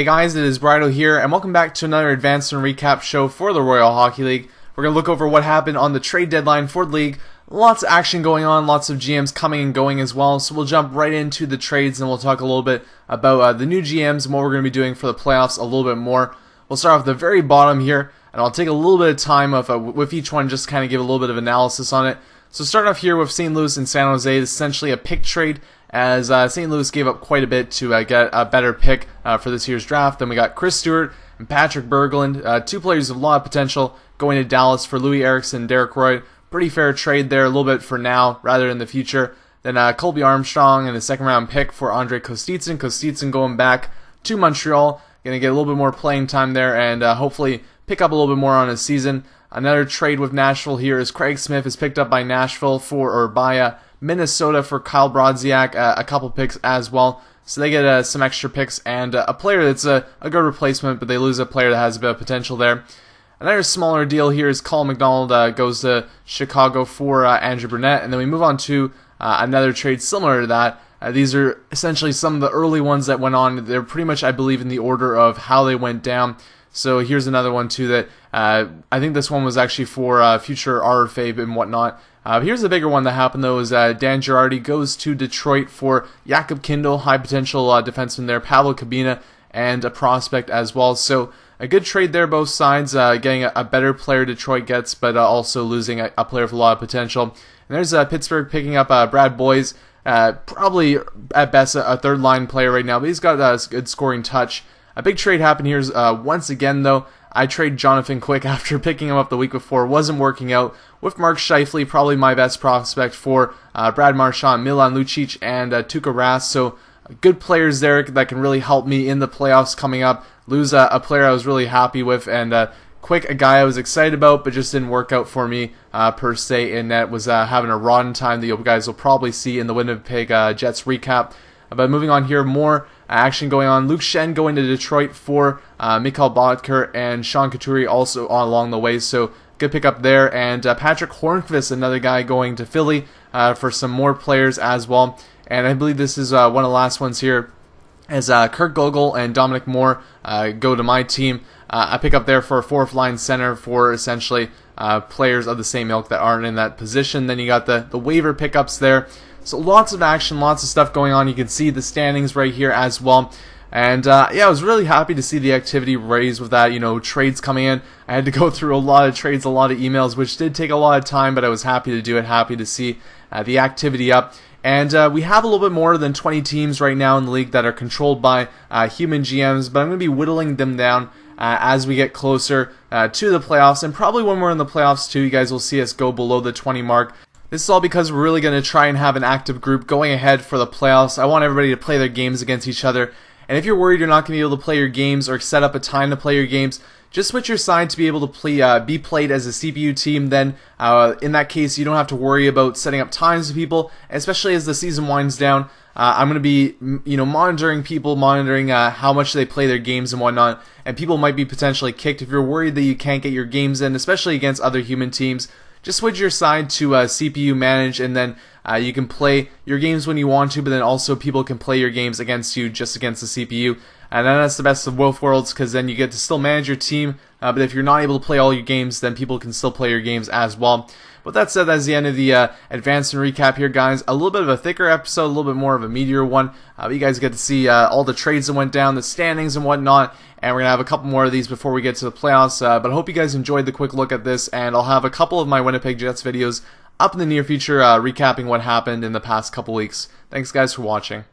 Hey guys, it is Brido here, and welcome back to another Advanced and Recap show for the Royal Hockey League. We're going to look over what happened on the trade deadline for the league. Lots of action going on, lots of GMs coming and going as well, so we'll jump right into the trades and we'll talk a little bit about the new GMs and what we're going to be doing for the playoffs a little bit more. We'll start off at the very bottom here, and I'll take a little bit of time with each one just to kind of give a little bit of analysis on it. So starting off here with St. Louis and San Jose, it's essentially a pick trade, as St. Louis gave up quite a bit to get a better pick for this year's draft. Then we got Chris Stewart and Patrick Berglund, two players with a lot of potential, going to Dallas for Louis Eriksson and Derek Roy. Pretty fair trade there, a little bit for now rather than the future. Then Colby Armstrong and a second round pick for Andrei Kostitsyn. Kostitsyn going back to Montreal, going to get a little bit more playing time there and hopefully pick up a little bit more on his season. Another trade with Nashville here is Craig Smith is picked up by Nashville by Minnesota for Kyle Brodziak, a couple picks as well. So they get some extra picks and a player that's a good replacement, but they lose a player that has a bit of potential there. Another smaller deal here is Colin McDonald goes to Chicago for Andrew Burnett, and then we move on to another trade similar to that. These are essentially some of the early ones that went on. They're pretty much, I believe, in the order of how they went down. So here's another one too that I think this one was actually for future RFA and whatnot. Here's the bigger one that happened though is Dan Girardi goes to Detroit for Jakob Kindle, high potential defenseman there, Pavel Kabina, and a prospect as well. So a good trade there, both sides, getting a better player Detroit gets, but also losing a player with a lot of potential. And there's Pittsburgh picking up Brad Boyes, probably at best a third line player right now, but he's got a good scoring touch. A big trade happened here once again though. I traded Jonathan Quick after picking him up the week before. Wasn't working out with Mark Scheifele, probably my best prospect for Brad Marchand, Milan Lucic, and Tuukka Rask. So good players there that can really help me in the playoffs coming up. Lose a player I was really happy with, and Quick, a guy I was excited about, but just didn't work out for me per se. And that was having a rotten time that you guys will probably see in the Winnipeg Jets recap. But moving on here, more action going on. Luke Schenn going to Detroit for Mikhail Bodker and Sean Couturier also along the way. So good pickup there. And Patrick Hornqvist, another guy going to Philly for some more players as well. And I believe this is one of the last ones here as Kurt Gogol and Dominic Moore go to my team. I pick up there for a fourth line center for essentially players of the same ilk that aren't in that position. Then you got the waiver pickups there. So lots of action, lots of stuff going on. You can see the standings right here as well. And yeah, I was really happy to see the activity raised with that, trades coming in. I had to go through a lot of trades, a lot of emails, which did take a lot of time, but I was happy to do it, happy to see the activity up. And we have a little bit more than 20 teams right now in the league that are controlled by human GMs, but I'm going to be whittling them down as we get closer to the playoffs. And probably when we're in the playoffs too, you guys will see us go below the 20 mark. This is all because we're really going to try and have an active group going ahead for the playoffs. I want everybody to play their games against each other. And if you're worried you're not going to be able to play your games or set up a time to play your games, just switch your side to be able to be played as a CPU team. Then in that case, you don't have to worry about setting up times to people, especially as the season winds down. I'm going to be monitoring people, monitoring how much they play their games and whatnot. And people might be potentially kicked if you're worried that you can't get your games in, especially against other human teams. Just switch your side to CPU manage, and then you can play your games when you want to, but then also people can play your games against you, just against the CPU. And then that's the best of both worlds, because then you get to still manage your team, but if you're not able to play all your games, then people can still play your games as well. With that said, that's the end of the Advanced and Recap here, guys. A little bit of a thicker episode, a little bit more of a meatier one. But you guys get to see all the trades that went down, the standings and whatnot. And we're going to have a couple more of these before we get to the playoffs. But I hope you guys enjoyed the quick look at this. And I'll have a couple of my Winnipeg Jets videos up in the near future recapping what happened in the past couple weeks. Thanks, guys, for watching.